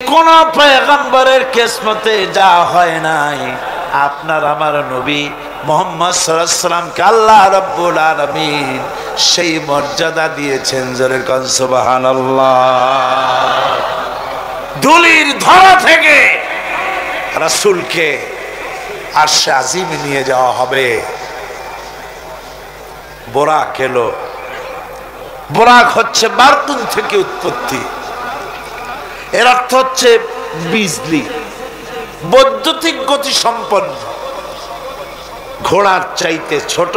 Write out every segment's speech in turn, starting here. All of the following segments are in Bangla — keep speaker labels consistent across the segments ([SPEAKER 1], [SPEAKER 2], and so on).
[SPEAKER 1] কোন পয়গম্বরের কিসমতে যা হয় নাই আপনার আমার নবী মুহাম্মদ সাল্লাল্লাহু আলাইহি ওয়াসাল্লামকে আল্লাহ রাব্বুল আলামিন সেই মর্যাদা দিয়েছেন। জোরে কোন সুবহানাল্লাহ। ধুলির ধরা থেকে রাসূলকে আরশে আজিমে নিয়ে যাওয়া হবে। বোরাক এলো। বোরাক হচ্ছে বারকুন থেকে উৎপত্তি। এর অর্থ হচ্ছে বিজলি, বৈদ্যুতিক গতি সম্পন্ন। ঘোড়ার চাইতে ছোট,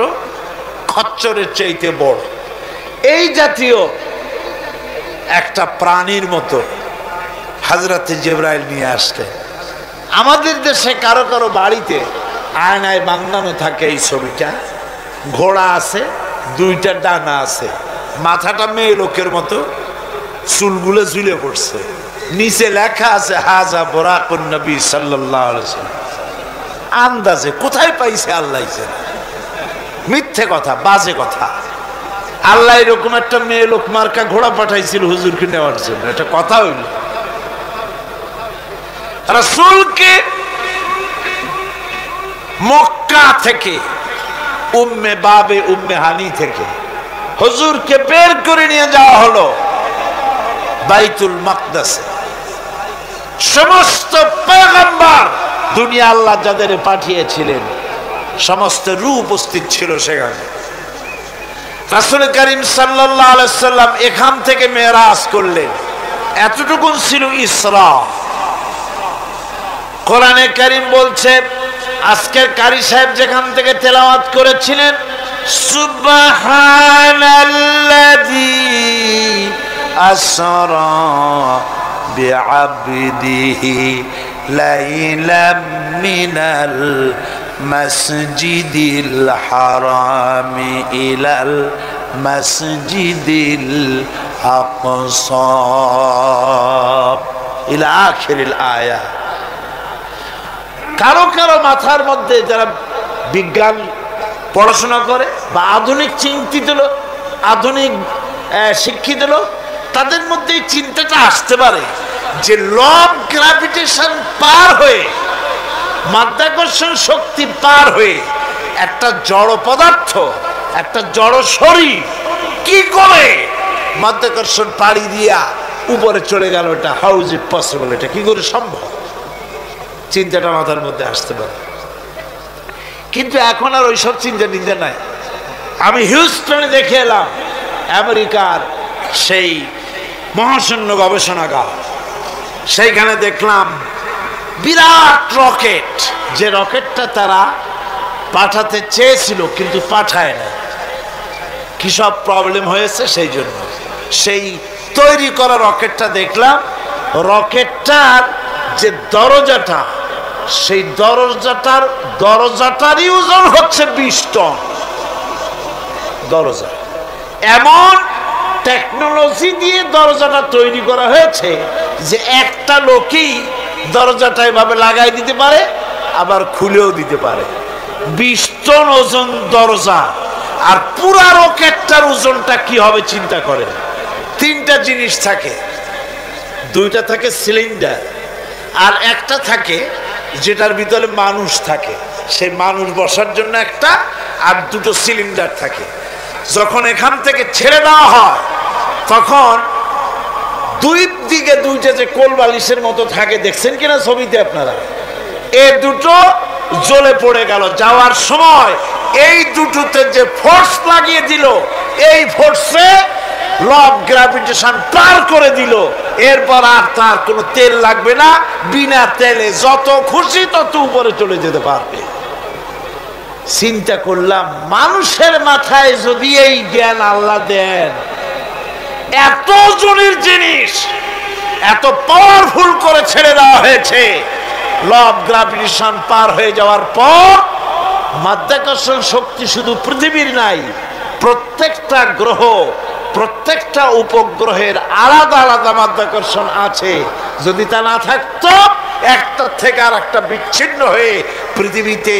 [SPEAKER 1] খচ্চরের চাইতে বড়, এই জাতীয় একটা প্রাণীর মতো হযরতে জিবরাইল নিয়ে আসলে। আমাদের দেশে কারো কারো বাড়িতে আয়নায় বাঁধানো থাকে এই ছবিটা। ঘোড়া আছে, দুইটা ডানা আছে, মাথাটা মেয়ে লোকের মতো, চুলগুলো ঝুলে পড়ছে, নিচে লেখা আছে হাজা বুরাকুন নবী সাল্লাল্লাহু আলাইহি ওয়াসাল্লাম। আন্দাজে কোথায় পাইছে আল্লাহ জানে, মিথ্যে কথা, বাজে কথা। আল্লাহ এরকম একটা মেয়ে লোক মার্কা ঘোড়া পাঠাইছিল হুজুরকে নেওয়ার জন্য, এটা কথা হইল। রাসূলকে মক্কা থেকে, উম্মে বাবে উম্মে হানি থেকে হুজুরকে বের করে নিয়ে যাওয়া হলো বাইতুল মাকদাসে। সমস্ত পয়গম্বর দুনিয়া আল্লাহ যাদের পাঠিয়েছিলেন সমস্ত রূহ উপস্থিত ছিল সেখানে। রাসূল করিম সাল্লাল্লাহু আলাইহি সাল্লাম এখান থেকে মেরাজ করলেন। এতটুকু ছিল ইসরা। কোরআনে কারীম বলছে, আজকের কারি সাহেব যেখান থেকে তেলাওয়াত করেছিলেন, সুবহানাল্লাযী আসরা বিআবদিহি লাইলাম মিনাল মাসজিদিল হারামি ইলাল মাসজিদিল আকসা ইলা আখিরিল আয়া। কারো কারো মাথার মধ্যে যারা বিজ্ঞান পড়াশোনা করে বা আধুনিক চিন্তিত লোক, আধুনিক শিক্ষিত লোক, তাদের মধ্যে এই চিন্তাটা আসতে পারে যে ল অফ গ্র্যাভিটেশন পার হয়ে, মাধ্যাকর্ষণ শক্তি পার হয়ে একটা জড় পদার্থ, একটা জড় শরীর কি করে মাধ্যাকর্ষণ পাড়ি দিয়া উপরে চলে গেল, এটা হাউ ইজ ইট পসিবল, এটা কি করে সম্ভব? চিন্তাটা মাথার মধ্যে আসতে পারে। কিন্তু এখন আর ওইসব চিন্তা নিতে নাই। আমি হিউস্টনে দেখে এলাম আমেরিকার সেই মহাশূন্য গবেষণাগার। সেইখানে দেখলাম বিরাট রকেট, যে রকেটটা তারা পাঠাতে চেয়েছিল কিন্তু পাঠায় না। কি সব প্রবলেম হয়েছে সেই জন্য সেই তৈরি করা রকেটটা দেখলাম। রকেটটার যে দরজাটা, সেই দরজাটারই ওজন হচ্ছে 20 টন। দরজা এমন টেকনোলজি দিয়ে দরজাটা তৈরি করা হয়েছে যে একটা লোকই দরজাটা এভাবে লাগাই দিতে পারে, আবার খুলেও দিতে পারে। 20 টন ওজন দরজা। আর পুরা রকেটটার ওজনটা কি হবে চিন্তা করেন। 3টা জিনিস থাকে, 2টা থাকে সিলিন্ডার, আর একটা থাকে যেটার ভিতরে মানুষ থাকে, সেই মানুষ বসার জন্য একটা, আর 2টো সিলিন্ডার থাকে। যখন এখান থেকে ছেড়ে দেওয়া হয় তখন দুই দিকে 2টা যে কোল বালিশের মতো থাকে, দেখছেন কিনা ছবিতে আপনারা, এই 2টো জ্বলে পড়ে গেল। যাওয়ার সময় এই 2টোতে যে ফোর্স লাগিয়ে দিল, এই ফোর্সে ল অফ গ্র্যাভিটেশন পার করে দিল। এরপর আর তার কোনো তেল লাগবে না, বিনা তেলে যত খুশি তত উপরে চলে যেতে পারবে। চিন্তা করলাম, মানুষের মাথায় যদি এই জ্ঞান আল্লাহ দেন, এত জনের জিনিস এত পাওয়ারফুল করে ছেড়ে দেওয়া হয়েছে, ল অফ গ্র্যাভিটেশন পার হয়ে যাওয়ার পর মাধ্যাকর্ষণ শক্তি শুধু পৃথিবীর নাই, প্রত্যেকটা গ্রহ, প্রত্যেকটা উপগ্রহের আলাদা আলাদা মাধ্যাকর্ষণ আছে। যদি তা না থাকতো, একটা থেকে আর একটা বিচ্ছিন্ন হয়ে পৃথিবীতে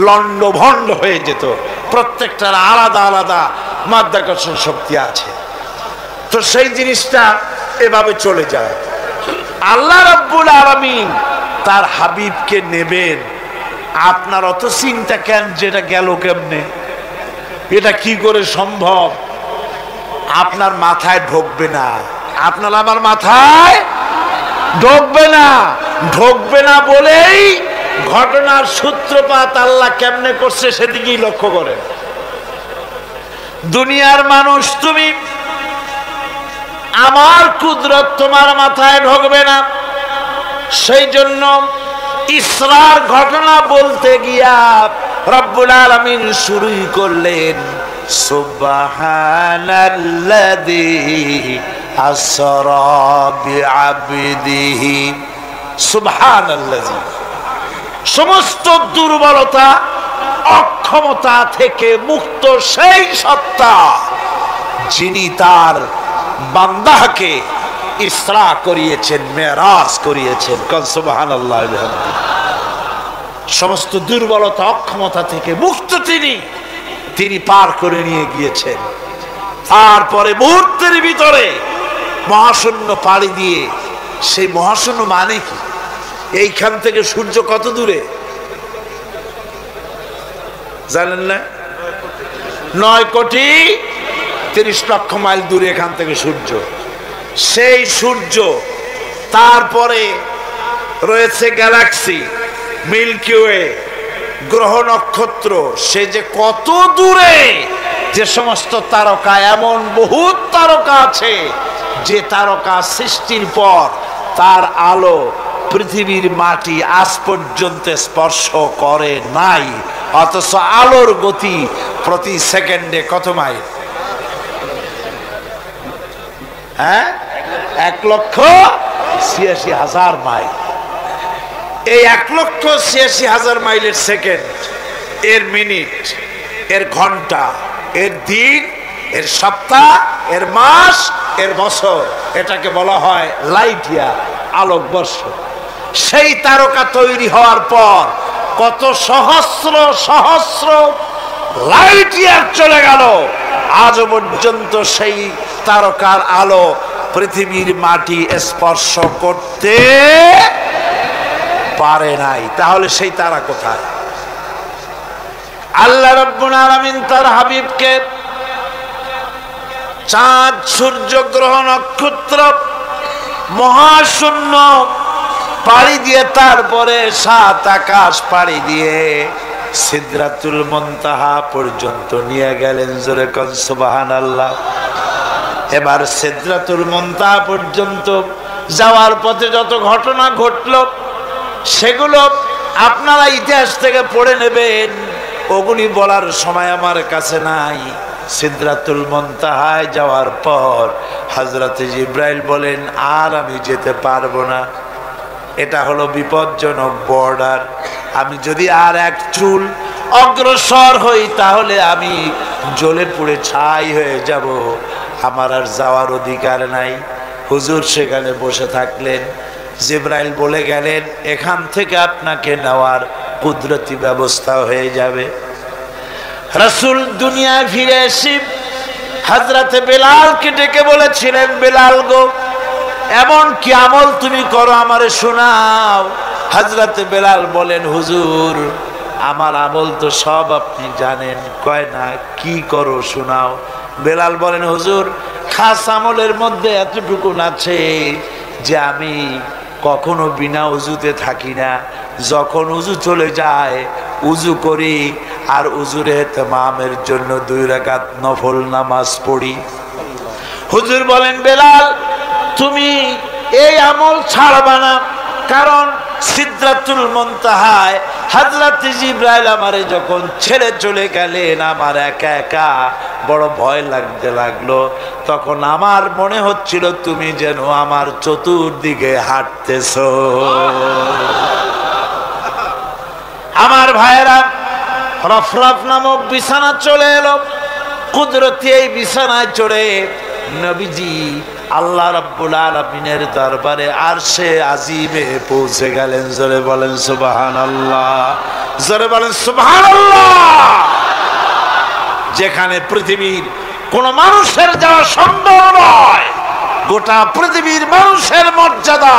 [SPEAKER 1] লন্ডভন্ড হয়ে যেত। প্রত্যেকটার আলাদা আলাদা মাধ্যাকর্ষণ শক্তি আছে। তো সেই জিনিসটা এভাবে চলে যায়। আল্লাহ রাব্বুল আলামিন তার হাবিবকে নেবেন, আপনার অত চিন্তা কেন? যেটা গেল কেমনে, এটা কি করে সম্ভব? আপনার মাথায় ঢুকবে না, আপনার আমার মাথায় ঢুকবে না। ঢুকবে না বলেই ঘটনার সূত্রপাত আল্লাহ কেমনে করছে সেদিকেই লক্ষ্য করে। দুনিয়ার মানুষ, তুমি আমার কুদরত তোমার মাথায় ঢুকবে না, সেই জন্য ইসরার ঘটনা বলতে গিয়া রব্বুল আলামিন শুরুই করলেন সুবহানাল্লাযী আসরা বিআবদিহি। সুবহানাল্লাযী, সমস্ত দুর্বলতা অক্ষমতা থেকে মুক্ত সেই সত্তা যিনি তার বান্দাকে ইসরা করিয়েছেন, মেরাজ করিয়েছেন। সুবহানাল্লাহ। সমস্ত দুর্বলতা অক্ষমতা থেকে মুক্ত তিনি পার করে নিয়ে গিয়েছেন। তারপরে মুহূর্তের ভিতরে মহাশূন্য পাড়ি দিয়ে, সেই মহাশূন্য মানে কি? এইখান থেকে সূর্য কত দূরে জানেন না? 9,30,00,000 মাইল দূরে এখান থেকে সূর্য। সেই সূর্য, তারপরে রয়েছে গ্যালাক্সি, মিল্কি ওয়ে, গ্রহ নক্ষত্র, সে যে কত দূরে, যে সমস্ত তারকা, এমন বহুত তারকা আছে যে তারকা সৃষ্টির পর তার আলো পৃথিবীর মাটি আজ পর্যন্ত স্পর্শ করে নাই, অথচ আলোর গতি প্রতি সেকেন্ডে কত মাইল? 1,86,000 মাইল। এই 1,86,000 মাইলের সেকেন্ড, এর মিনিট, এর ঘন্টা, এর দিন, এর সপ্তাহ, এর মাস, এর বছর, এটাকে বলা হয় লাইট ইয়ার, আলোকবর্ষ। সেই তারকা তৈরি হওয়ার পর কত সহস্র সহস্র লাইট ইয়ার চলে গেল, আজ পর্যন্ত সেই তারকার আলো পৃথিবীর মাটি স্পর্শ করতে পারে নাই। তাহলে সেই তারা কোথায়? আল্লাহ রাব্বুল আলামিন তার হাবিবকে চাঁদ, সূর্য, গ্রহ, নক্ষত্র, মহাশূন্য পাড়ি দিয়ে, তারপরে 7 আকাশ পাড়ি দিয়ে সিদরাতুল মুনতাহা পর্যন্ত নিয়ে গেলেন। জোরে কোন সুবহানাল্লাহ। এবার সিদরাতুল মুনতাহা পর্যন্ত যাওয়ার পথে যত ঘটনা ঘটল সেগুলো আপনারা ইতিহাস থেকে পড়ে নেবেন, ওগুলি বলার সময় আমার কাছে নাই। সিদরাতুল মুনতাহায় যাওয়ার পর হযরত জিবরাইল বলেন, আর আমি যেতে পারবো না, এটা হলো বিপজ্জনক বর্ডার। আমি যদি আর এক চুল অগ্রসর হই তাহলে আমি জ্বলে পুড়ে ছাই হয়ে যাব, আমার আর যাওয়ার অধিকার নাই। হুজুর সেখানে বসে থাকলেন। জিবরাইল বলে গেলেন, এখান থেকে আপনাকে নেওয়ার কুদরতি ব্যবস্থা হয়ে যাবে। রাসূল দুনিয়ায় ফিরে এসে হযরত বেলালকে ডেকে বলেছিলেন, বেলাল গো, এমন কি আমল তুমি করো আমারে শোনাও। হযরত বেলাল বলেন, হুজুর আমার আমল তো সব আপনি জানেন। কয় না, কি করো শোনাও। বেলাল বলেন, হুজুর খাস আমলের মধ্যে এতটুকু আছে যে আমি কখনো বিনা উজুতে থাকি না, যখন উজু চলে যায় উজু করি, আর উজুর ইহতিমামের জন্য 2 রাকাত নফল নামাজ পড়ি। হুজুর বলেন, বেলাল তুমি এই আমল ছাড়বা না, কারণ সিদরাতুল মুনতাহায় হযরত জিবরাইল আমারে যখন ছেড়ে চলে গেলেন, আমার একা একা বড় ভয় লাগতে লাগলো। তখন আমার মনে হচ্ছিল তুমি যেন আমার চতুর্দিকে হাঁটতেছো। আমার ভাইয়েরা, রফরফ নামক বিছানা চলে এলো। কুদরতি এই বিছানায় চড়ে নবীজি আল্লাহ রাব্বুল আলামিনের দরবারে আরশে আজিমে পৌঁছে গেলেন। জোরে বলেন সুবহানাল্লাহ, জোরে বলেন সুবহানাল্লাহ। যেখানে পৃথিবীর কোন মানুষের যাওয়া সম্ভব নয়, গোটা পৃথিবীর মানুষের মর্যাদা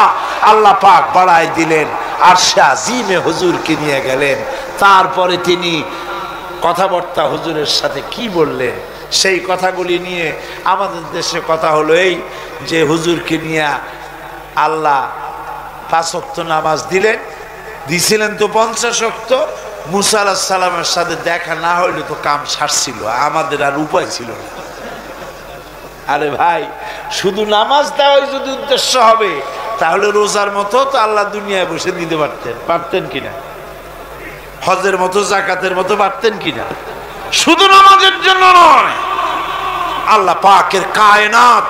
[SPEAKER 1] আল্লাহ পাক বাড়াই দিলেন, আরশে আজিমে হুজুরকে নিয়ে গেলেন। তারপরে তিনি কথাবার্তা হুজুরের সাথে কি বললেন, সেই কথাগুলি নিয়ে আমাদের দেশে কথা হলো এই যে হুজুরকে নিয়ে আল্লাহ 5 ওয়াক্ত নামাজ দিছিলেন তো 50 ওয়াক্ত। মুসা আলাইহিস সালামের সাথে দেখা না হইলে তো কাম সারছিল, আমাদের আর উপায় ছিল না। আরে ভাই, শুধু নামাজ দেওয়াই যদি উদ্দেশ্য হবে তাহলে রোজার মতো তো আল্লাহ দুনিয়ায় বসে দিতে পারতেন কিনা? হজের মতো, যাকাতের মতো পারতেন কিনা? শুধু নামাজের জন্য নয়, আল্লাহ পাকের কায়নাত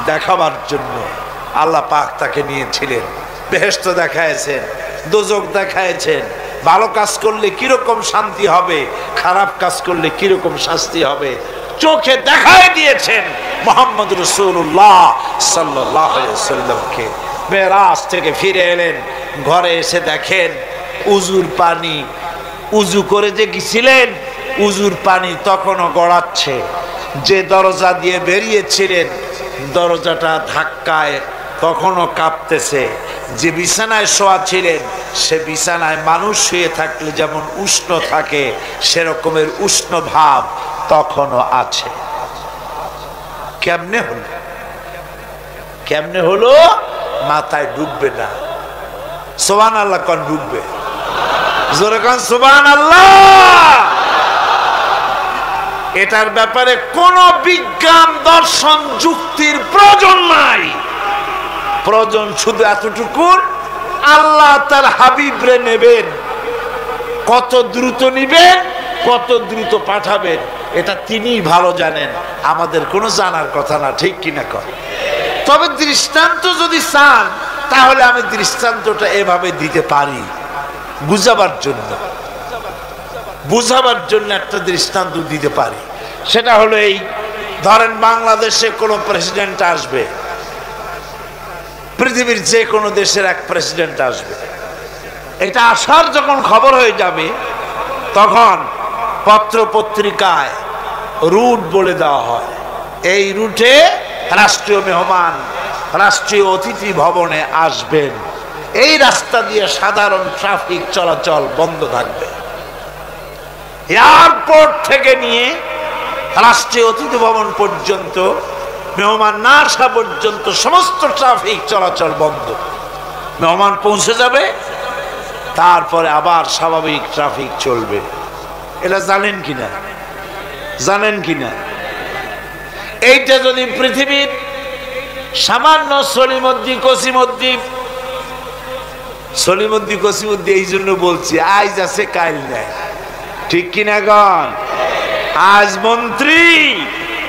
[SPEAKER 1] দেখাবার জন্য আল্লাহ পাক তাকে নিয়েছিলেন। বেহেশত দেখাইছেন, দোজখ দেখাইছেন, ভালো কাজ করলে কিরকম শান্তি হবে, খারাপ কাজ করলে কিরকম শাস্তি হবে চোখে দেখাই দিয়েছেন মুহাম্মদ রাসূলুল্লাহ সাল্লাল্লাহু আলাইহি ওয়াসাল্লামকে। মেরাজ থেকে ফিরে এলেন, ঘরে এসে দেখেন উজুর পানি, উজু করে যে গেছিলেন উজুর পানি তখনও গড়াচ্ছে। যে দরজা দিয়ে বেরিয়েছিলেন দরজাটা ধাক্কায় তখনও কাঁপতেছে। যে বিছানায় শোয়া ছিলেন সে বিছানায় মানুষ শুয়ে থাকলে যেমন উষ্ণ থাকে সেরকমের উষ্ণ ভাব তখনও আছে। কেমনে হলো মাথায় ঢুকবে না। সুবহানাল্লাহ কোন ঢুকবে? জোরে কোন সুবহানাল্লাহ। এটার ব্যাপারে কোনো বিজ্ঞান দর্শন যুক্তির প্রয়োজন নাই। প্রয়োজন শুধু এতটুকু, আল্লাহ তার হাবিবরে নেবেন, কত দ্রুত নিবেন, কত দ্রুত পাঠাবেন এটা তিনিই ভালো জানেন, আমাদের কোনো জানার কথা না। ঠিক কিনা কর? তবে দৃষ্টান্ত যদি চান তাহলে আমি দৃষ্টান্তটা এভাবে দিতে পারি বুঝাবার জন্য একটা দৃষ্টান্ত দিতে পারি। সেটা হলো এই, ধরেন বাংলাদেশে কোনো প্রেসিডেন্ট আসবে, পৃথিবীর যে কোনো দেশের এক প্রেসিডেন্ট আসবে। এটা আসার যখন খবর হয়ে যাবে তখন পত্র পত্রিকায় রুট বলে দেওয়া হয়, এই রুটে রাষ্ট্রীয় মেহমান রাষ্ট্রীয় অতিথি ভবনে আসবেন, এই রাস্তা দিয়ে সাধারণ ট্রাফিক চলাচল বন্ধ থাকবে। এয়ারপোর্ট থেকে নিয়ে রাষ্ট্রীয় অতিথি ভবন পর্যন্ত মেহমান না আসা পর্যন্ত সমস্ত ট্রাফিক চলাচল বন্ধ। মেহমান পৌঁছে যাবে, তারপরে আবার স্বাভাবিক ট্রাফিক চলবে। এটা জানেন কিনা? এইটা যদি পৃথিবীর সামান্য সলিমদ্দি কসিমদ্দি এই জন্য বলছি, আজ আছে কাল নাই। ঠিক কিনা গণ? আজ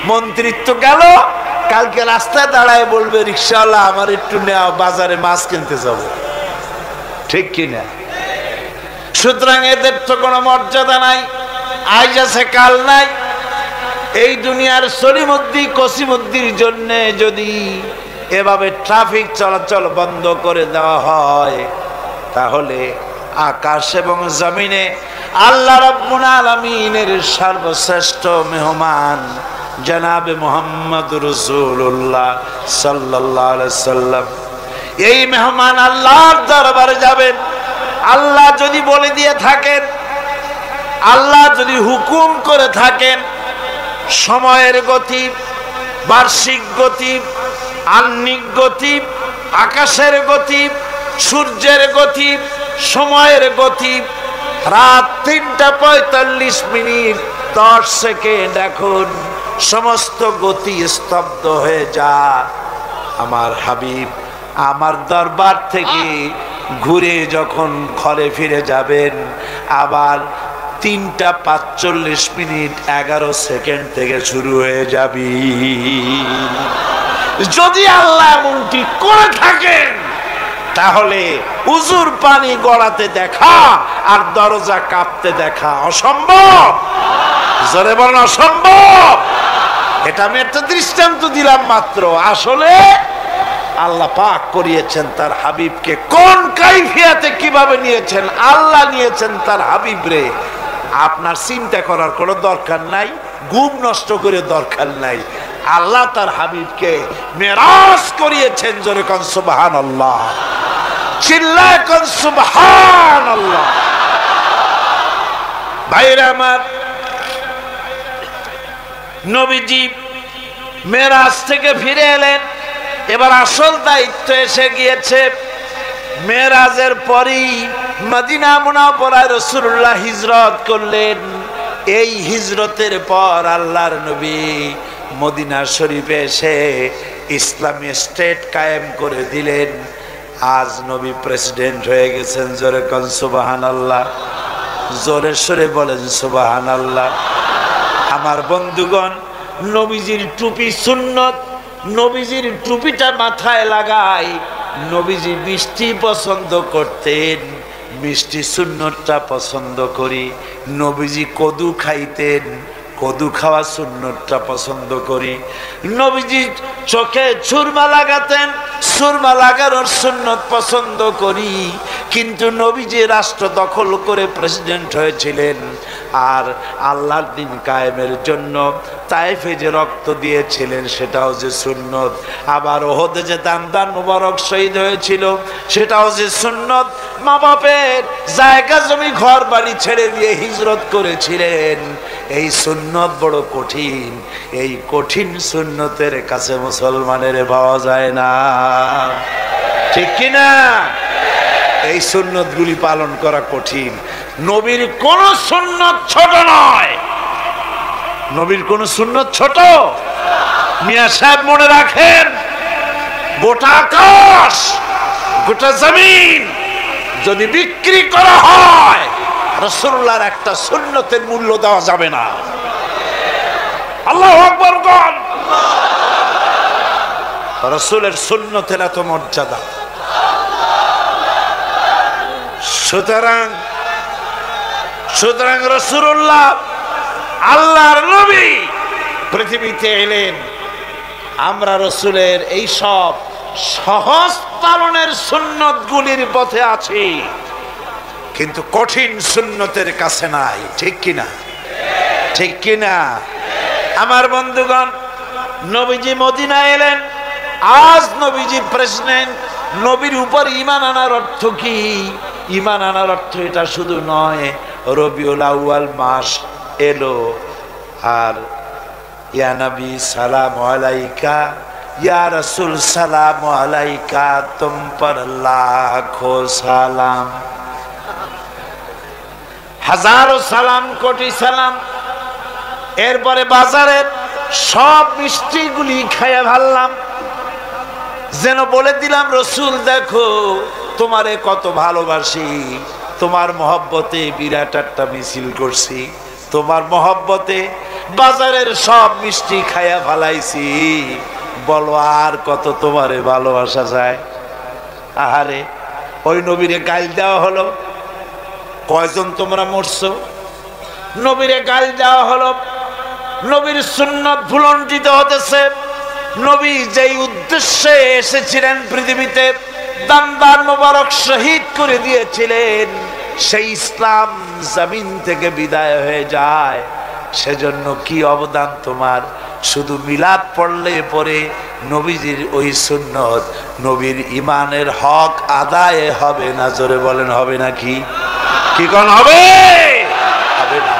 [SPEAKER 1] মন্ত্রিত্ব গেল, কালকে রাস্তায় দাঁড়ায় বলবে রিকশাওয়ালা আমার একটু নেওয়া, বাজারে মাছ কিনতে যাব। ঠিক কিনা? সুতরাং এদের তো কোনো মর্যাদা নাই, আজ আছে কাল নাই। এই দুনিয়ার সলিমদ্দি কসিমদ্দির জন্য যদি এভাবে ট্রাফিক চলাচল বন্ধ করে দেওয়া হয় তাহলে আকাশ এবং জমিনে আল্লাহ রাব্বুল আলামিনের সর্বশ্রেষ্ঠ মেহমান জনাবে মুহাম্মদুর রাসূলুল্লাহ সাল্লাল্লাহু আলাইহি সাল্লাম, এই মেহমান আল্লাহর দরবারে যাবেন। আল্লাহ যদি বলে দিয়ে থাকেন, আল্লাহ যদি হুকুম করে থাকেন, সময়ের গতি, বার্ষিক গতি, আহ্নিক গতি, আকাশের গতি, সূর্যের গতি, সময়ের গতি, রাত 3:45 10 সেকেন্ড, এখন সমস্ত গতি স্তব্ধ হয়ে যায়। আমার হাবিব আমার দরবার থেকে ঘুরে যখন ঘরে ফিরে যাবেন আবার 3:45 11 সেকেন্ড থেকে শুরু হয়ে যাবে। যদি আল্লাহ এমনটি করে থাকেন তাহলে উজুর পানি গড়াতে দেখা আর দরজা কাঁপতে দেখা অসম্ভব। জোরে বলেন অসম্ভব। এটা আমি একটা দৃষ্টান্ত দিলাম মাত্র। আসলে আল্লাহ পাক করিয়েছেন তার হাবিবকে, কোন কাইফিয়াতে কিভাবে নিয়েছেন আল্লাহ নিয়েছেন তার হাবিবরে। আপনার চিন্তা করার কোনো দরকার নাই, ঘুম নষ্ট করে দরকার নাই। আল্লাহ তার হাবিবকে মেরাজ করিয়েছেন। জোরে কোন সুবহানাল্লাহ, চিল্লায় কোন সুবহানাল্লাহ। ভাইরা আমার, নবীজি মেরাজ থেকে ফিরে এলেন, এবার আসল দায়িত্ব এসে গিয়েছে। মেরাজের পরই মদিনা মুনাওয়ারায় রাসূলুল্লাহ হিজরত করলেন। এই হিজরতের পর আল্লাহর নবী মদিনা শরীফে এসে ইসলামী স্টেট কায়েম করে দিলেন। আজ নবী প্রেসিডেন্ট হয়ে গেছেন। জোরে কোন সুবহানাল্লাহ, জোরে সরে বলেন সুবহানাল্লাহ। আমার বন্ধুগণ, নবীজির টুপি সুন্নত, নবীজির টুপিটা মাথায় লাগায়। নবীজি মিষ্টি পছন্দ করতেন, মিষ্টি সুন্নতটা পছন্দ করি। নবীজি কদু খাইতেন, কদু খাওয়া সুন্নতটা পছন্দ করি। নবীজি চোখে সুরমা লাগাতেন, সুরমা লাগানোর সুন্নত পছন্দ করি। কিন্তু নবীজি রাষ্ট্র দখল করে প্রেসিডেন্ট হয়েছিলেন, আর আল্লাহর দিন কায়েমের জন্য তায়েফে যে রক্ত দিয়েছিলেন সেটাও যে সুন্নত। আবার ওহদে যে দান মুবারক শহীদ হয়েছিল সেটাও যে সুন্নত। মা বাপের জায়গা জমি ঘর বাড়ি ছেড়ে দিয়ে হিজরত করেছিলেন। এই সুন্নত বড় কঠিন, এই কঠিন সুন্নতের কাছে মুসলমানের পাওয়া যায় না, ঠিক কিনা? এই সুন্নতগুলি পালন করা কঠিন। নবীর কোন সুন্নত ছোট নয়, নবীর কোন সুন্নত ছোট। মিয়া সাহেব মনে রাখেন, গোটা আকাশ গোটা জমিন যদি বিক্রি করা হয়, রাসূলুল্লাহর একটা সুন্নতের মূল্য দেওয়া যাবে না। আল্লাহু আকবার বল। রাসূলের সুন্নতের এত মর্যাদা। সুতরাং রাসূলুল্লাহ আল্লাহর নবী পৃথিবীতে এলেন। আমরা রাসূলের এই সব সহজ পালনের সুন্নতগুলির পথে আছি, কিন্তু কঠিন সুন্নতের কাছে নাই, ঠিক কিনা? ঠিক কিনা? আমার বন্ধুগণ, নবীজি মদিনা এলেন, আজ নবীজি প্রেসিডেন্ট। নবীর উপর ঈমান আনার অর্থ কি? ঈমান আনার অর্থ এটা শুধু নয়, রবিউল আউয়াল মাস এলো আর ইয়া নবী সালাম আলাইকা, ইয়া রাসূল সালাম আলাইকা, তুম পর লাখো সালাম, হাজারো সালাম, কোটি সালাম। এরপরে বাজারের সব মিষ্টিগুলি খাইয়া ভাবলাম, যেন বলে দিলাম রসুল দেখো তোমারে কত ভালোবাসি, তোমার মহব্বতে বিরাট একটা মিছিল করছি, তোমার মহব্বতে বাজারের সব মিষ্টি খাইয়া ফালাইছি, বলো আর কত তোমারে ভালোবাসা যায়। আহারে, ওই নবীরে গাল দেওয়া হলো, কয়জন তোমরা মরছো? নবীরে গাল দেওয়া হলো, নবীর সুন্নত ভুলণ্ঠিত হতেছে। নবী যেই উদ্দেশ্যে এসেছিলেন পৃথিবীতে, দান মোবারক শহীদ করে দিয়েছিলেন, সেই ইসলাম জমিন থেকে বিদায় হয়ে যায়। সেজন্য কি অবদান তোমার? শুধু মিলাদ পড়লে পরে নবীজির ওই সুন্নত, নবীর ইমানের হক আদায় হবে না। জোরে বলেন হবে নাকি? কি কোন হবে? হবে না।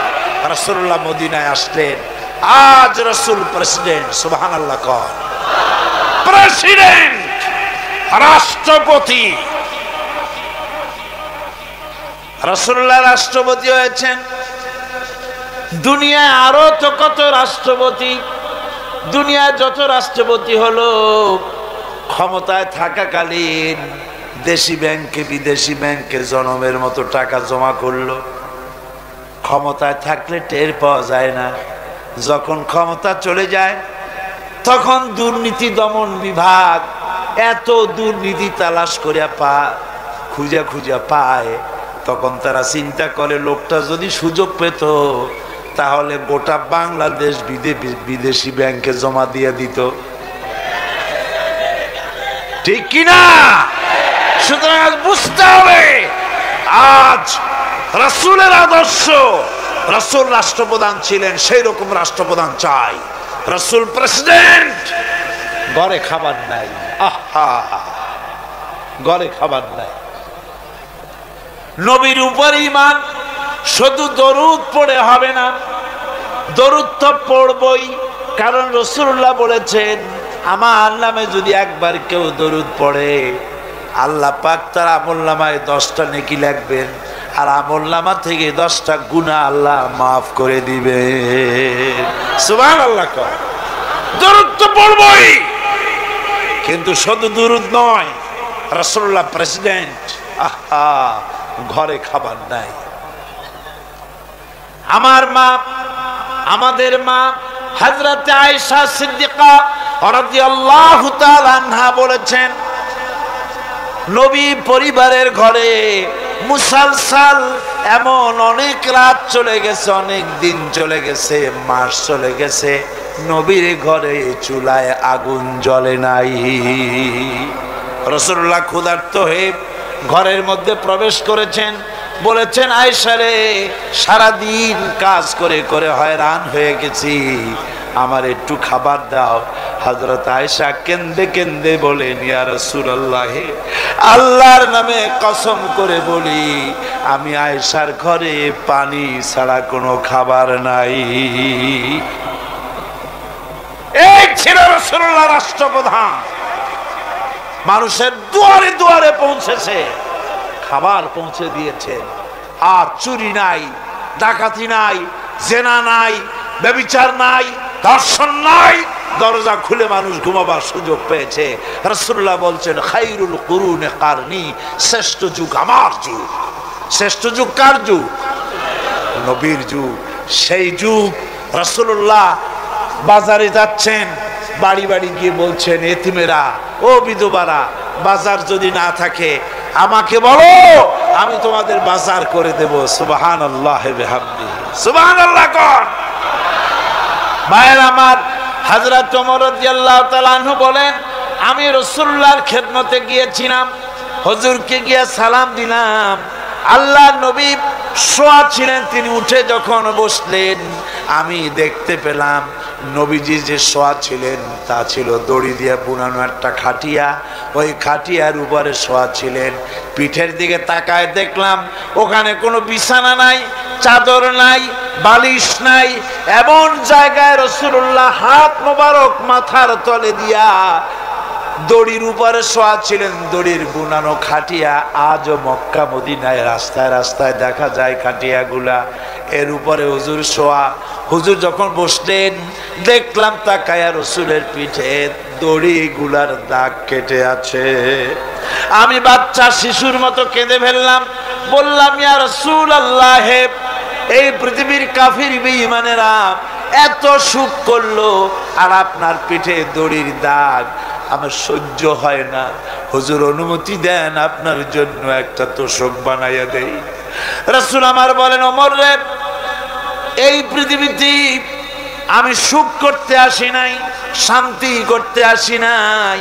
[SPEAKER 1] রাসূলুল্লাহ মদিনায় আসলেন, আজ রাসূল প্রেসিডেন্ট। সুবহানাল্লাহ কর। প্রেসিডেন্ট, রাষ্ট্রপতি। রাসূলুল্লাহ রাষ্ট্রপতি হয়েছেন। দুনিয়ায় আরো তো কত রাষ্ট্রপতি, দুনিয়ায় যত রাষ্ট্রপতি হলো, ক্ষমতায় থাকাকালীন দেশি ব্যাংকে বিদেশি ব্যাংকে জনমের মতো টাকা জমা করলো। ক্ষমতায় থাকলে টের পাওয়া যায় না, যখন ক্ষমতা চলে যায় তখন দুর্নীতি দমন বিভাগ এত দুর্নীতি তালাশ করে খুঁজে খুঁজে পায়, তখন তারা চিন্তা করে লোকটা যদি সুযোগ পেত তাহলে গোটা বাংলাদেশ বিদেশি ব্যাংকে জমা দিয়ে দিত, ঠিক কিনা? সুতরাং আজ বুঝতে হবে, আজ রাসূলের আদর্শ, রাসূল রাষ্ট্রপ্রধান ছিলেন, সেই রকম রাষ্ট্রপ্রধান চাই। রাসূল প্রেসিডেন্ট, ঘরে খাবার নাই। আহা, ঘরে খাবার নাই। নবীর উপর ঈমান শুধু দরুদ পড়ে হবে না, দরুদ তো পড়বই, কারণ রাসূলুল্লাহ বলেছেন আমার নামে যদি একবার কেউ দরুদ পড়ে আল্লাহ পাক তার আমলনামায় 10টা নেকি লিখবেন, আর আমলনামা থেকে 10টা গুনাহ আল্লাহ মাফ করে দিবে। সুবহানাল্লাহ। দরুদ তো পড়বই, কিন্তু শুধু দরুদ নয়, রাসূলুল্লাহ প্রেসিডেন্ট, আহা, ঘরে খাবার নাই। আমার মা, আমাদের মা হযরত আয়েশা সিদ্দিকা রাদিয়াল্লাহু তাআলা আনহা বলেছেন, নবী পরিবারের ঘরে মুসালসাল এমন অনেক রাত চলে গেছে, অনেক দিন চলে গেছে, মাস চলে গেছে, নবীর ঘরে চুলায় আগুন জ্বলে নাই। রাসূলুল্লাহ ক্ষুধার্ত হয়ে ঘরের মধ্যে প্রবেশ করেছেন, বলেছেন আয়েশা রে, সারাদিন কাজ করে করে হয়রান হয়ে গেছি, আমার একটু খাবার দাও। হযরত আয়েশা কেন্দে কেন্দে বলেন, ইয়া রাসূলুল্লাহ, আল্লাহর নামে কসম করে বলি আমি আয়েশার ঘরে পানি ছাড়া কোনো খাবার নাই। এই ছিল রাসূলুল্লাহ রাষ্ট্রপ্রধান, মানুষের দুয়ারে দুয়ারে পৌঁছেছে, খাবার পৌঁছে দিয়েছে। আর চুরি নাই, ডাকাতি নাই, জেনা নাই, ব্যভিচার নাই, ধর্ষণ নাই, দরজা খুলে মানুষ ঘুমাবার সুযোগ পেয়েছে। রাসূলুল্লাহ বলছেন খায়রুল কুরুনে কারনি, শ্রেষ্ঠ যুগ আমার যুগ। শ্রেষ্ঠ যুগ কার যুগ? নবীর যুগ। সেই যুগ রাসূলুল্লাহ বাজারে যাচ্ছেন, বাড়ি বাড়ি গিয়ে বলছেন, এতিমেরা, ও বিধবারা, বাজার যদি না থাকে আমাকে বলো, আমি তোমাদের বাজার করে দেব। সুবহানাল্লাহ বিহামদিহি, সুবহানাল্লাহ কোন। ভাইয়ের আমার, হযরত ওমর রাদিয়াল্লাহু তাআলা আনহু বলেন, আমি রাসূলুল্লাহর খেদমতে গিয়েছিলাম, হুজুরকে গিয়ে সালাম দিলাম, আল্লাহর নবী শোয়া ছিলেন, তিনি উঠে যখন বসলেন আমি দেখতে পেলাম নবীজি যে শোয়া ছিলেন তা ছিল দড়ি দিয়ে বুনানো একটা খাটিয়া, ওই খাটিয়ার উপরে শোয়া ছিলেন। পিঠের দিকে তাকায় দেখলাম ওখানে কোনো বিছানা নাই, চাদর নাই, বালিশ নাই, এমন জায়গায় রাসূলুল্লাহ হাত মোবারক মাথার তলে দিয়া দড়ির উপরে শোয়া ছিলেন। দড়ির বুনানো খাটিয়া আজও মক্কা মদিনায় রাস্তায় রাস্তায় দেখা যায় খাটিয়াগুলা, এর উপরে হুজুর শোয়া। হুজুর যখন বসলেন দেখলাম তাকায়া রাসূলের পিঠে দড়িগুলার দাগ কেটে আছে। আমি বাচ্চা শিশুর মতো কেঁদে ফেললাম, বললাম ইয়া রাসূলুল্লাহ, এই পৃথিবীর কাফির বেঈমানেরা এত সুখ করলো আর আপনার পিঠে দড়ির দাগ, আমার সহ্য হয় না, হুজুর অনুমতি দেন আপনার জন্য একটা তোষক বানাইয়া দেই। রাসূল আমার বলেন, ওমর রে, এই পৃথিবীতে আমি সুখ করতে আসি নাই, শান্তি করতে আসি নাই,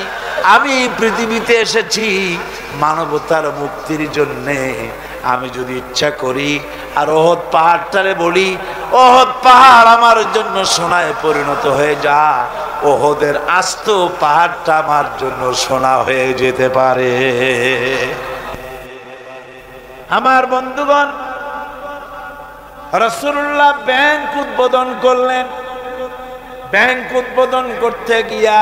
[SPEAKER 1] আমি পৃথিবীতে এসেছি মানবতার মুক্তির জন্যে। আমি যদি ইচ্ছা করি আর ওহদ পাহাড়টারে বলি, ওহদ পাহাড় আমার জন্য সোনায় পরিণত হয়ে যা, ওহদের আস্ত পাহাড়টা আমার জন্য সোনা হয়ে যেতে পারে। আমার বন্ধুগণ, রাসূলুল্লাহ ব্যাংক উদ্বোধন করলেন। ব্যাংক উদ্বোধন করতে গিয়া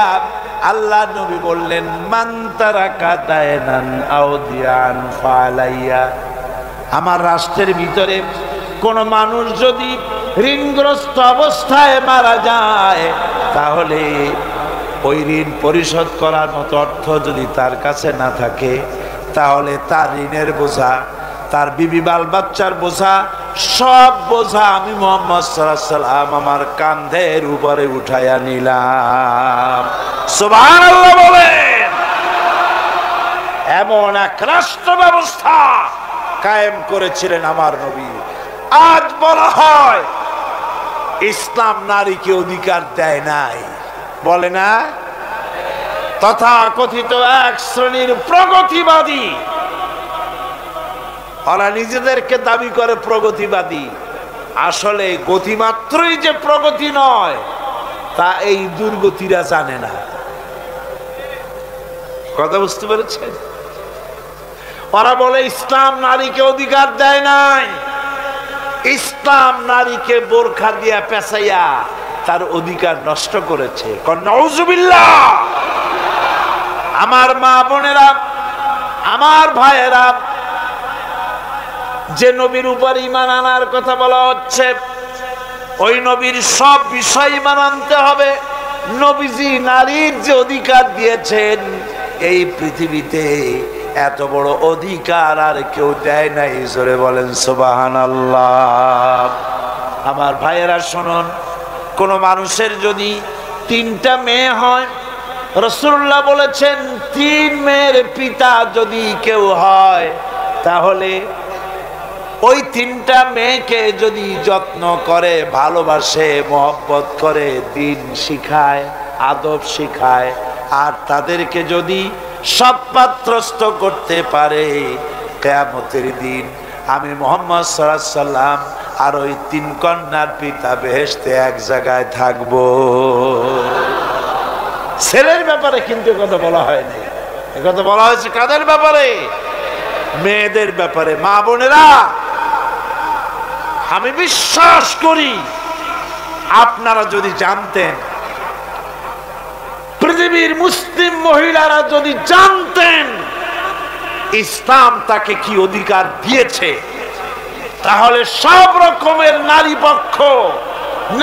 [SPEAKER 1] আল্লাহ নবী বললেন, মান তারাকা দায়নান আও দিয়ান ফালাইয়া। আমার রাষ্ট্রের ভিতরে কোন মানুষ যদি ঋণগ্রস্ত অবস্থায় মারা যায়, তাহলে ওই ঋণ পরিশোধ করার মতো অর্থ যদি তার কাছে না থাকে, তাহলে তার ঋণের বোঝা, তার বিবি বাল বাচ্চার বোঝা, সব বোঝা আমি মুহাম্মদ সাল্লাল্লাহু আলাইহি ওয়াসাল্লাম আমার কাঁধের উপরে উঠাইয়া নিলাম। সুবহানাল্লাহ বলেন। এমন এক রাষ্ট্র ব্যবস্থা কায়েম করেছিলেন আমার নবী। আজ বলা হয় ইসলাম নারীকে অধিকার দেয় নাই, বলে না? তথাকথিত এক শ্রেণীর প্রগতিবাদী, ওরা নিজেদেরকে দাবি করে প্রগতিবাদী, আসলে গতিমাত্রই যে প্রগতি নয়, তা এই দুর্গতিরা জানে না। কথা বুঝতে পেরেছেন? ওরা বলে ইসলাম নারীকে অধিকার দেয় নাই, ইসলাম নারীকে বোরখা দিয়া পেঁচাইয়া তার অধিকার নষ্ট করেছে। নাউজুবিল্লাহ। আমার মা বোনেরা, আমার ভাইয়েরা, যে নবীর উপর ঈমান আনার কথা বলা হচ্ছে, ওই নবীর সব বিষয় ঈমান আনতে হবে। নবীজি নারীর যে অধিকার দিয়েছেন, এই পৃথিবীতে এত বড় অধিকার আর কেউ দেয় নাই। জোরে বলেন সুবহানাল্লাহ। আমার ভাইয়েরা শুনুন, কোন মানুষের যদি 3টা মেয়ে হয়, রাসূলুল্লাহ বলেছেন 3 মেয়ের পিতা যদি কেউ হয়, তাহলে ওই 3টা মেয়েকে যদি যত্ন করে, ভালোবাসে, মহব্বত করে, দিন শিখায়, আদব শিখায়, আর তাদেরকে যদি সৎপাত্রস্থ করতে পারে, কিয়ামতের দিন আমি মুহাম্মদ সাল্লাল্লাহু আলাইহি সাল্লাম আর ওই 3 কন্যার পিতা বেহেশতে এক জায়গায় থাকবো। ছেলের ব্যাপারে কিন্তু কথা বলা হয়নি, কথা বলা হয়েছে কাদের ব্যাপারে? মেয়েদের ব্যাপারে। মা বোনেরা, আমি বিশ্বাস করি আপনারা যদি জানতেন, পৃথিবীর মুসলিম মহিলারা যদি জানতেন ইসলাম তাকে কি অধিকার দিয়েছে, তাহলে সব রকমের নারী পক্ষ,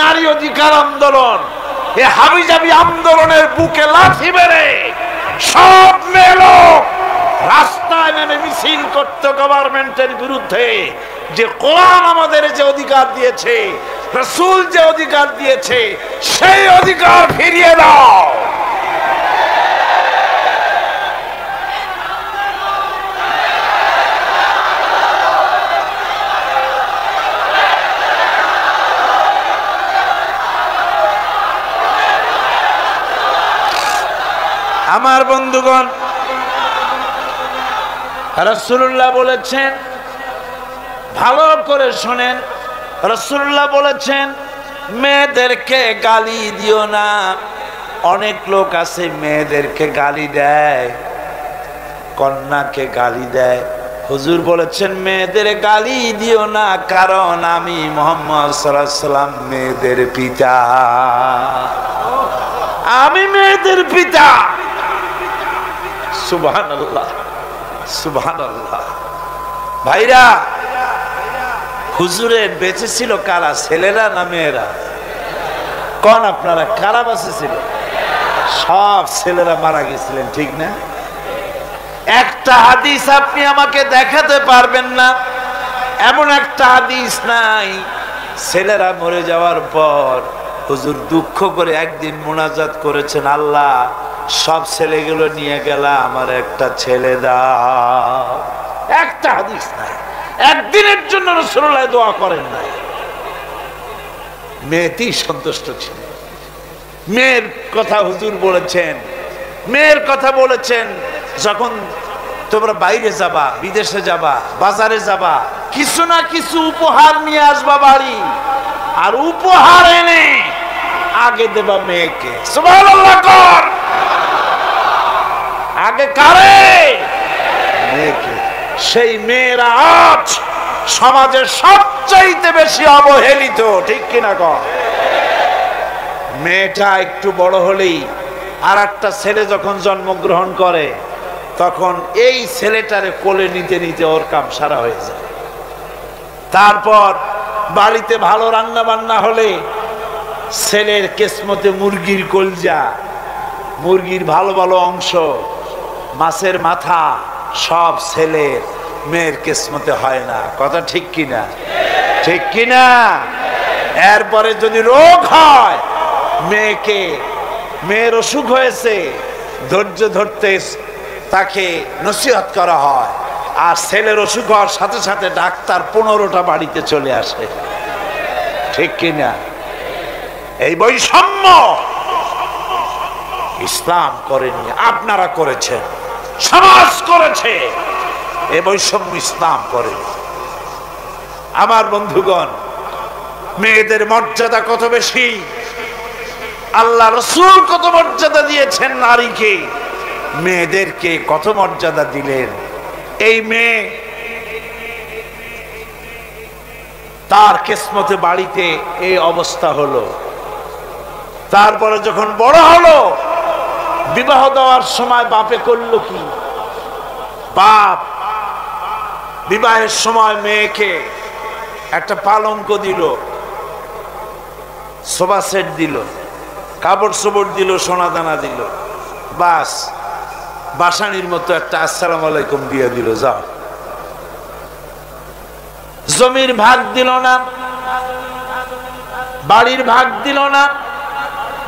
[SPEAKER 1] নারী অধিকার আন্দোলন, এই হাবিজাবি আন্দোলনের বুকে লাথি মেরে সব মেয়ে লোক রাস্তায় নেমে মিছিল করতে গভর্নমেন্টের বিরুদ্ধে। যে কোরআন আমাদের যে অধিকার দিয়েছে, রাসূল যে অধিকার দিয়েছে, সেই অধিকার ফিরিয়ে দাও। আমার বন্ধুগণ, রাসূলুল্লাহ বলেছেন, ভালো করে শোনেন, রাসূলুল্লাহ বলেছেন মেয়েদেরকে গালি দিও না। অনেক লোক আছে মেয়েদেরকে গালি দেয়, কন্যাকে গালি দেয়। হুজুর বলেছেন মেয়েদের গালি দিও না, কারণ আমি মুহাম্মদ সাল্লাল্লাহু আলাইহি সাল্লাম মেয়েদের পিতা, আমি মেয়েদের পিতা। সুবহানাল্লাহ, সুবহানাল্লাহ। ভাইরা, হুজুরের বেঁচে ছিল কারা, ছেলেরা না মেয়েরা? কোন আপনারা কারা বেঁচে ছিল? সব ছেলেরা মারা গেছিলেন, ঠিক না? একটা হাদিস আপনি আমাকে দেখাতে পারবেন না, এমন একটা হাদিস নাই ছেলেরা মরে যাওয়ার পর হুজুর দুঃখ করে একদিন মুনাজাত করেছেন, আল্লাহ সব ছেলেগুলো নিয়ে গেলা, আমার একটা ছেলে দাও। একটা হাদিস নাই, একদিনের জন্য রাসূলুল্লাহ দোয়া করেন নাই। মেয়েতেই সন্তুষ্ট ছিল। মেয়ের কথা হুজুর বলেছেন, মেয়ের কথা বলেছেন, যখন তোমরা বাইরে যাবা, বিদেশে যাবা, বাজারে যাবা, কিছু না কিছু উপহার নিয়ে আসবা বাড়ি, আর উপহার এনে আগে দেবা মেয়েকে। সুবহানাল্লাহ কর। আগে কারে? মেয়েকে। সেই মেয়েরা আজ সমাজের সবচাইতে বেশি অবহেলিত, ঠিক কিনা কর? মেয়েটা একটু বড় হলেই আর একটা ছেলে যখন জন্মগ্রহণ করে, তখন এই ছেলেটারে কোলে নিতে নিতে ওর কাম সারা হয়ে যায়। তারপর বাড়িতে ভালো রান্না বান্না হলে ছেলের কিসমতে মুরগির কলজা, মুরগির ভালো ভালো অংশ, মাছের মাথা সব ছেলের, মেয়ের কিসমতে হয় না। কথা ঠিক কিনা? ঠিক কিনা? এরপরে যদি রোগ হয়, মেয়ের অসুখ হয়েছে, ধৈর্য ধরতে তাকে নসিহত করা হয়, আর ছেলের অসুখ হওয়ার সাথে সাথে ডাক্তার 15টা বাড়িতে চলে আসে, ঠিক কিনা? এই বৈষম্য ইসলাম করেনি, আপনারা করেছেন, সমাজ করেছে। এই বৈষম্য ইসলাম করেনি। আমার বন্ধুগণ, মেয়েদের মর্যাদা কত বেশি, আল্লাহ রাসূল কত মর্যাদা দিয়েছেন নারীকে, মেয়েদেরকে কত মর্যাদা দিলেন। এই মেয়ে তার কিসমতে বাড়িতে এই অবস্থা হলো। তারপরে যখন বড় হলো, বিবাহ দেওয়ার সময় বাপে করলো কি? বাপ বিবাহের সময় মেয়েকে একটা পালঙ্ক দিল, সোফা সেট দিল, কাপড় চোপড় দিল, সোনা দানা দিল, বাস বাসানির মতো একটা আসসালামু আলাইকুম দিয়ে দিল, যাও। জমির ভাগ দিল না, বাড়ির ভাগ দিল না,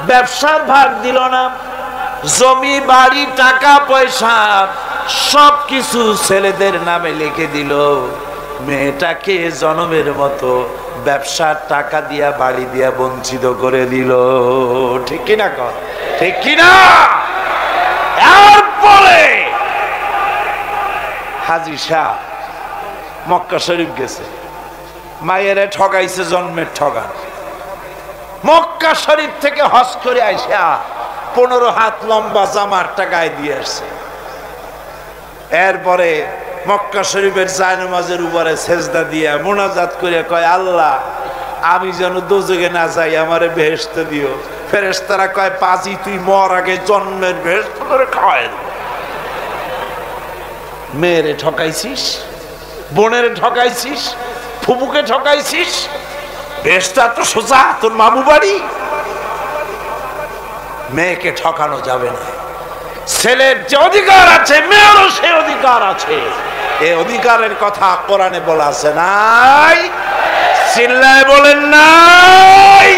[SPEAKER 1] ব্যবসার ভাগ দিল না, জমি বাড়ি টাকা পয়সা সবকিছু ছেলেদের নামে লিখে দিল। মেয়েটাকে জনমের মতো ব্যবসার টাকা দিয়া বাড়ি দিয়া বঞ্চিত করে দিল। ঠিক কিনা কর? ঠিক কিনা? এরপরে হাজী শাহ মক্কা শরীফ গেছে, মায়েরে ঠগাইছে জন্মের ঠগান। মক্কা শরীফ থেকে হজ করে আইসা 15 হাত লম্বা জামারটা গায়ে দিয়ে আসছে। এরপরে মক্কা শরীফের জায়নামাজের উপরে সেজদা দিয়ে মোনাজাত করে কয়, আল্লাহ আমি যেন দোজখে না যাই, আমারে বেহেশতে দিও। ফেরেশতারা কয়, পাজি তুই মর আগে জন্মের বেহেশত করে খাওয়ায়। মেয়েরে ঠকাইছিস, বোনের ঠকাইছিস, ফুপুকে ঠকাইছিস, বেহেশত তো সোজা তোর মামু বাড়ি। মেয়েকে ঠকানো যাবে না। ছেলের যে অধিকার আছে, মেয়েরও সে অধিকার আছে। এই অধিকারের কথা কোরআনে বলা আছে, নাই? চিল্লায় বলেন নাই?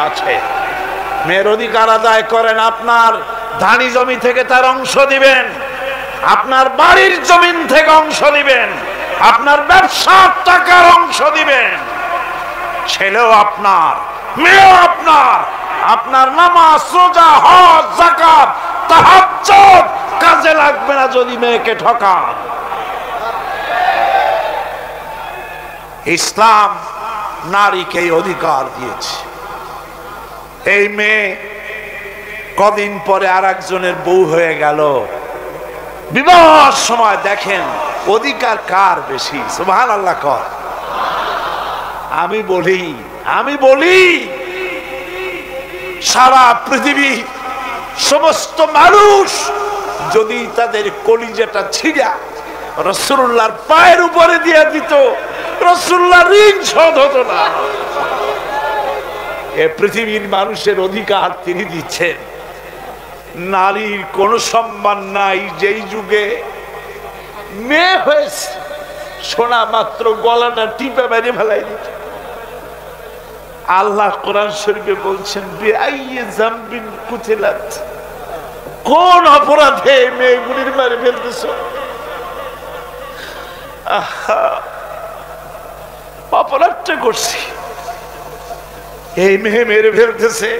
[SPEAKER 1] আছে। মেয়ের অধিকার আদায় করেন। আপনার ধানি জমি থেকে তার অংশ দিবেন, আপনার বাড়ির জমিন থেকে অংশ দিবেন, আপনার ব্যবসার টাকার অংশ দিবেন। ছেলেও আপনার, মেয়েও আপনার। আপনার নামাজ, রোজা, হজ, যাকাত, তাহাজ্জুদ কাজে লাগবে না যদি মেয়েকে ঠকান। ইসলাম নারীকে এই অধিকার দিয়েছে। এই মেয়ে কদিন পরে আর একজনের বউ হয়ে গেল। বিবাহের সময় দেখেন অধিকার কার বেশি? সুবহানাল্লাহ কর। আমি বলি সারা পৃথিবী সমস্ত মানুষ যদি তাদের কলিজাটা ছিঁড়া রাসূলুল্লাহর পায়ের উপরে দিয়ে দিত, রাসূলুল্লাহ ঋণ শোধ হতো না। এ পৃথিবীর মানুষের অধিকার তিনি দিচ্ছেন। নারীর কোনো সম্মান নাই। যেই যুগে মেয়ে হয়েছে, শোনা মাত্র গলাটা টিপে মেরে ফেলাই দিত। আল্লাহ কোরআন শরীফে বলছেন, বিআইয়ি যামবিন কুতিলাত, কোন অপরাধে মেয়েগুলির মেরে ফেলতেছ? অপরাধটা করছি, এই মেয়ে মেরে ফেলতেছে।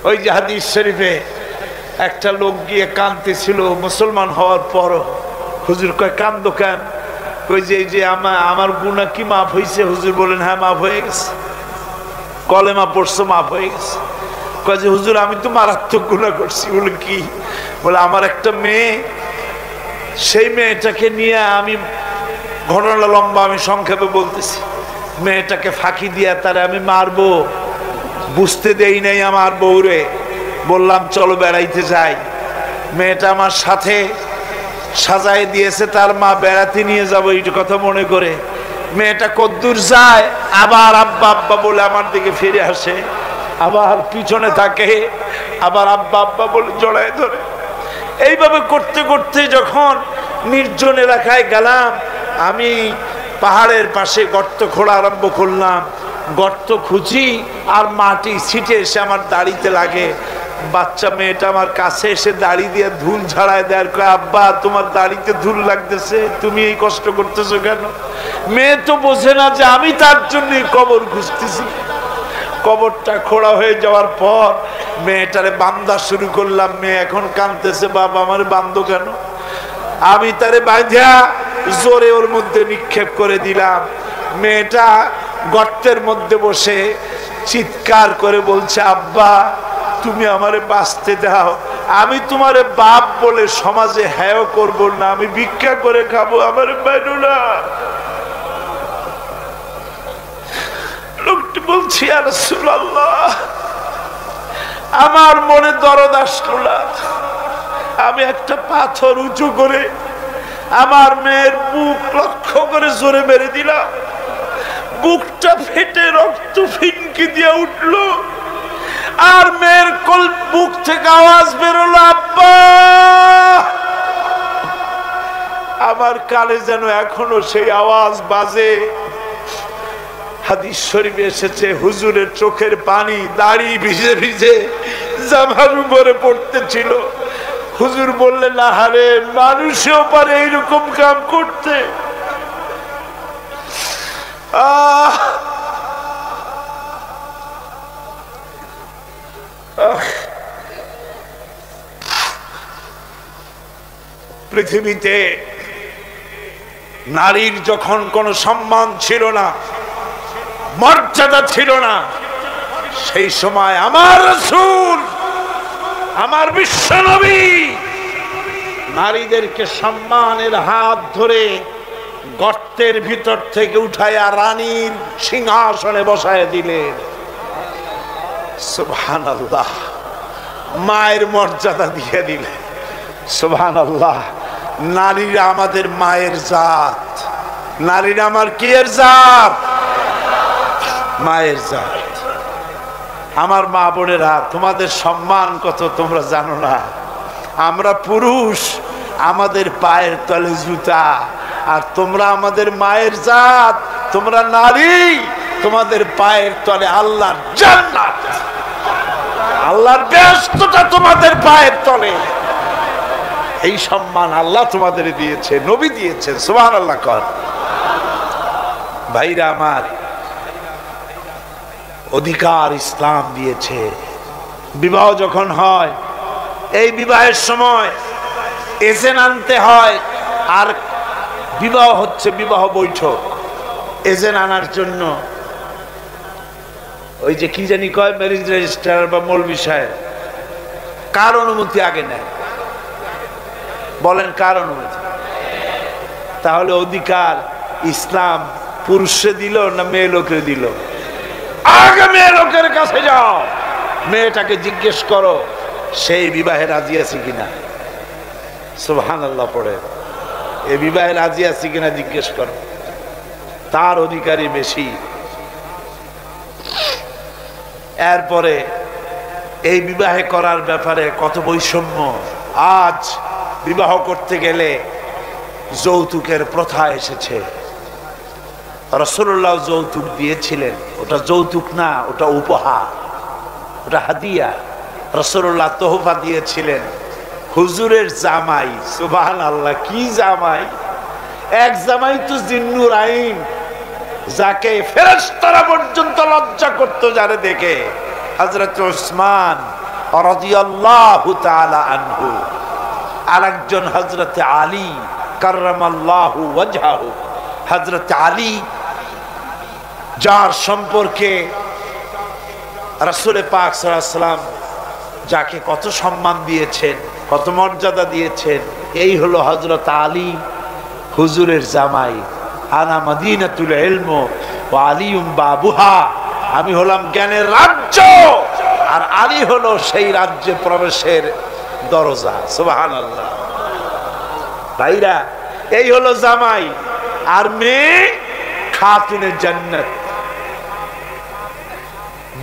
[SPEAKER 1] ওই যে হাদিস শরীফে একটা লোক গিয়ে কাঁদতেছিল মুসলমান হওয়ার পর। হুজুর কয়, কান্দো কেন? ওই যে আমার গুনাহ কি মাফ হয়েছে? হুজুর বলেন, হ্যাঁ মাফ হয়ে গেছে। কলেমা পড়ছো, মাফ হয়ে গেছে। কয় যে হুজুর আমি তো মারাত্মক গুনাহ করছি। বলে কি? বলে আমার একটা মেয়ে, সেই মেয়েটাকে নিয়ে আমি, ঘটনা লম্বা, আমি সংক্ষেপে বলতেছি, মেয়েটাকে ফাঁকি দিয়া তারে আমি মারবো, বুঝতে দেই নাই আমার বউরে। বললাম চলো বেড়াইতে যাই। মেয়েটা আমার সাথে সাজায় দিয়েছে তার মা, বেড়াতে নিয়ে যাবো এই কথা মনে করে। মেয়েটা কদ্দূর যায়, আবার আব্বা আব্বা বলে আমার দিকে ফিরে আসে, আবার পিছনে থাকে, আবার আব্বা আব্বা বলে জড়ায় ধরে। এইভাবে করতে করতে যখন নির্জন এলাকায় গেলাম, আমি পাহাড়ের পাশে গর্ত খোঁড়া আরম্ভ করলাম। গর্ত খুঁজি আর মাটি ছিটে এসে আমার দাড়িতে লাগে। বাচ্চা মেয়েটা আমার কাছে এসে দাড়ি দিয়ে ধুল ঝাড়ায় দেয়, কয় আব্বা তোমার দাড়িতে ধুল লাগতেছে, তুমি এই কষ্ট করতেছো কেন? মেয়ে তো বোঝে না যে আমি তার জন্য কবর খুঁজতেছি। কবরটা খোঁড়া হয়ে যাওয়ার পর মেয়েটারে বান্ধা শুরু করলাম। মেয়ে এখন কাঁদতেছে, বাবা আমার বান্ধো কেন? আমি তারে বাঁধা জোরে ওর মধ্যে নিক্ষেপ করে দিলাম। মেয়েটা গর্তের মধ্যে বসে চিৎকার করে বলছে, আব্বা তুমি আমারে বাঁচতে দাও, আমি তোমারে বাপ বলে সমাজে হ্যাঁ করব না, আমি ভিক্ষা করে খাবো, আমারে বাইরো না। লোকটি বলছি, ইয়া রাসূলুল্লাহ, আমার মনে দরদ আসলো না, আমি একটা পাথর উঁচু করে আমার মেয়ের বুক লক্ষ্য করে জোরে মেরে দিলাম, বুকটা ফেটে রক্ত ফিনকি দিয়ে উঠলো, আর মেয়ের বুক থেকে আওয়াজ বেরোলো, আব্বা। আমার কানে যেন এখনো সেই আওয়াজ বাজে। হাদিস শরীফে এসেছে, হুজুরের চোখের পানি দাড়ি ভিজে ভিজে জামার উপরে পড়তেছিল। হুজুর বললেন, আহারে, মানুষেও পারে এইরকম কাম করতে। পৃথিবীতে নারীর যখন কোনো সম্মান ছিল না, মর্যাদা ছিল না, সেই সময় আমার রাসূল, আমার বিশ্বনবী নারীদেরকে সম্মানের হাত ধরে গর্তের ভিতর থেকে উঠাইয়া রানীর সিংহাসনে বসায় দিলেন। সুবহানাল্লাহ, মায়ের মর্যাদা দিয়ে দিলেন। সুবহানাল্লাহ, নারীরা আমাদের মায়ের জাত, নারীরা আমার কি এর জাত? মায়ের জাত। আমার মা বোনেরা, তোমাদের সম্মান কত তোমরা জানো না। আমরা পুরুষ, আমাদের পায়ের তলে জুতা, আর তোমরা আমাদের মায়ের জাত, তোমরা নারী, তোমাদের পায়ের তলে আল্লাহর জান্নাত, আল্লাহর বেহেশতটা তোমাদের পায়ের তলে। এই সম্মান আল্লাহ তোমাদের দিয়েছে, নবী দিয়েছেন। সুবহানাল্লাহ কর। ভাইরা আমার, অধিকার ইসলাম দিয়েছে। বিবাহ যখন হয়, এই বিবাহের সময় এজেন্ট আনতে হয়, আর বিবাহ হচ্ছে বিবাহ বৈঠক। এজেন্ট আনার জন্য ওই যে কি জানি কয়, ম্যারেজ রেজিস্ট্রার বা মৌলবি সাহেব, কার অনুমতি আগে নেয়? বলেন, কার অনুমতি? তাহলে অধিকার ইসলাম পুরুষে দিল না মেয়ে লোকের দিল? আগে মেয়ে লোকের কাছে যাও, মেয়েটাকে জিজ্ঞেস করো সেই বিবাহে রাজি আছে কিনা। সুবহানাল্লাহ পড়ে, এই বিবাহে রাজি আছে কিনা জিজ্ঞেস করো, তার অধিকারই বেশি। এরপরে এই বিবাহে করার ব্যাপারে কত বৈষম্য। আজ বিবাহ করতে গেলে যৌতুকের প্রথা এসেছে। রাসূলুল্লাহ যৌতুক দিয়েছিলেন, ওটা যৌতুক না, ওটা উপহার, ওটা হাদিয়া। রাসূলুল্লাহ তোহফা দিয়েছিলেন হুজুরের জামাই। সুবহানাল্লাহ, কি জামাই! এক জামাই তো জিন্নুর আইন, যাকে ফেরেশতারা পর্যন্ত লজ্জা করত যারে দেখে, হযরত উসমান রাদিয়াল্লাহু তাআলা আনহু। আরেকজন হযরত আলী কাররামাল্লাহু ওয়াজহাহু। হযরত আলী, যার সম্পর্কে রাসূল পাক সাল্লাল্লাহু আলাইহি ওয়াসাল্লাম যাকে কত সম্মান দিয়েছেন, কত মর্যাদা দিয়েছেন, এই হলো হযরত আলী, হুজুরের জামাই। আনা মদিনাতুল ইলম ওয়া আলিয়ুম বাবুহা, আমি হলাম জ্ঞানের রাজ্য, আর আলী হলো সেই রাজ্যে প্রবেশের দরজা। সুবহানাল্লাহ। ভাইরা, এই হলো জামাই, আর মেয়ে খাতুনে জান্নাত,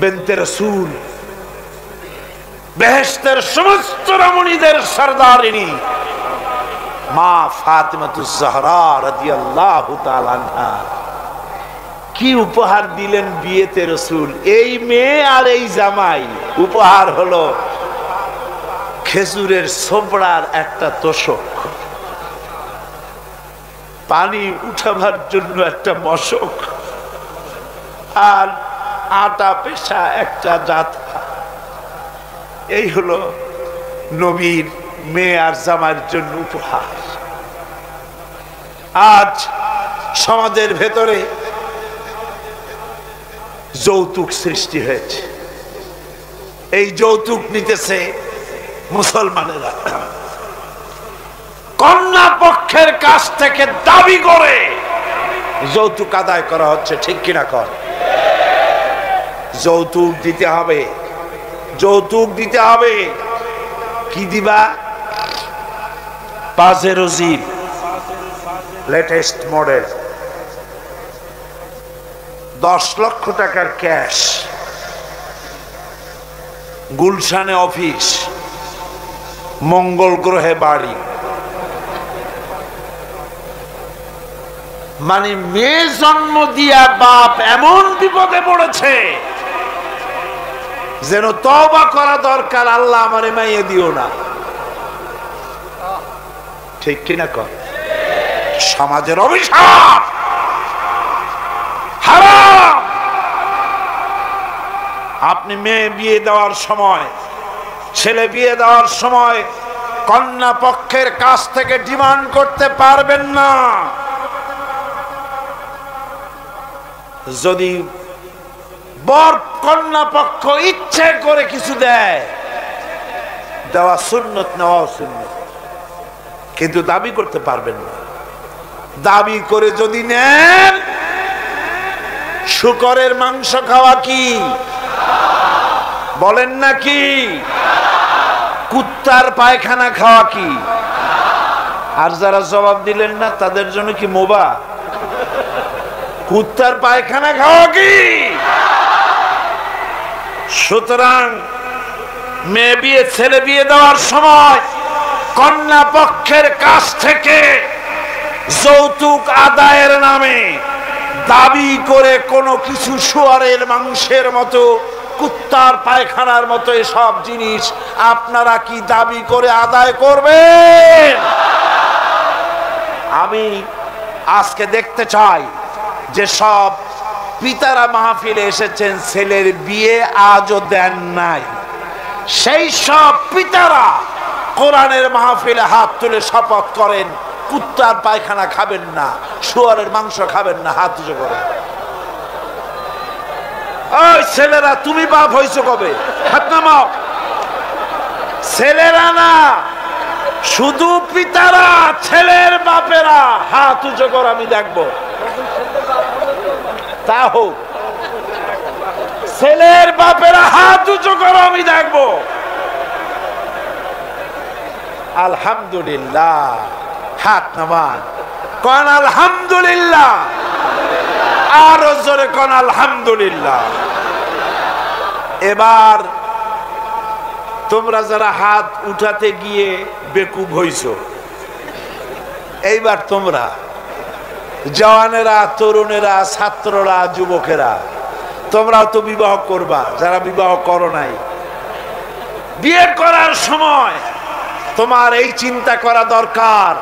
[SPEAKER 1] বিনতে রাসূল, বেহেশতের সমস্ত রমণীদের সরদারিনী মা ফাতিমাতুজ জাহরা রাদিয়াল্লাহু তাআলা আনহা। কি উপহার দিলেন বিয়েতে রাসূল! এই মেয়ে আর এই জামাই, উপহার হলো খেজুরের ছোবড়ার একটা তোষক, পানি উঠাবার জন্য একটা মশক, আর আটা পেশা একটা জাতা। এই হলো নবীর মেয়ে আর জামাইয়ের জন্য উপহার। আজ সমাজের ভেতরে যৌতুক সৃষ্টি হয়েছে। এই যৌতুক নিতেছে মুসলমানেরা, কন্যা পক্ষের কাছ থেকে দাবি করে যৌতুক আদায় করা হচ্ছে। ঠিক কিনা কর? যৌতুক দিতে হবে, যৌতুক দিতে হবে। কি দিবা? পাজেরো জিপ লেটেস্ট মডেল, 10 লক্ষ টাকার ক্যাশ, গুলশানে অফিস, মঙ্গল গ্রহে বাড়ি। মানে মেয়ে জন্ম দিয়া বাপ এমন বিপদে পড়েছে যেন তওবা করা দরকার, আল্লাহ আমারে মাইয়ে দিও না। ঠিক কিনা কর? সমাজের অভিশাপ, হারাম। আপনি মেয়ে বিয়ে দেওয়ার সময়, ছেলে বিয়ে দেওয়ার সময় কন্যা পক্ষের কাছ থেকে ডিমান্ড করতে পারবেন না। যদি বর কন্যা পক্ষ ইচ্ছে করে কিছু দেয়, দেওয়া সুন্নত, নেওয়া সুন্নত, কিন্তু দাবি করতে পারবেন না। দাবি করে যদি নেন, শূকরের মাংস খাওয়া কি বলেন নাকি? কুত্তার পায়খানা খাওয়া কি? আর যারা জবাব দিলেন না তাদের জন্য কি মোবা? কুত্তার পায়খানা খাওয়া কি? সুতরাং মেয়ে বিয়ে, ছেলে বিয়ে দেওয়ার সময় কন্যা পক্ষের কাছ থেকে যৌতুক আদায়ের নামে দাবি করে কোনো কিছু শুয়ারের মাংসের মতো, কুত্তার পায়খানার মতো এসব জিনিস আপনারা কি দাবি করে আদায় করবেন? আমি আজকে দেখতে চাই যে সব পিতারা মাহফিলে এসেছেন, ছেলের বিয়ে আজও দেন নাই, সেই সব পিতারা কোরআনের মাহফিলে হাত তুলে শপথ করেন কুত্তার পায়খানা খাবেন না, শুয়ারের মাংস খাবেন না। হাত উঁচু করেন। ওই ছেলেরা, তুমি বাপ হইছো কবে? হাত নামাও। ছেলেরা না, শুধু পিতারা, ছেলের বাপেরা হাত উঁচু কর, আমি দেখবো। তা হোক, ছেলের বাপেরা হাত উঁচু করো, আমি দেখবো। আলহামদুলিল্লাহ, হাত নামান, কোন আলহামদুলিল্লাহ, আরো জোরে কোন আলহামদুলিল্লাহ। এবার তোমরা যারা হাত উঠাতে গিয়ে বেকুব হইছো, এইবার তোমরা জওয়ানেরা, তরুণেরা, ছাত্ররা, যুবকেরা, তোমরাও তো বিবাহ করবা। যারা বিবাহ করো নাই, বিয়ে করার সময় তোমার এই চিন্তা করা দরকার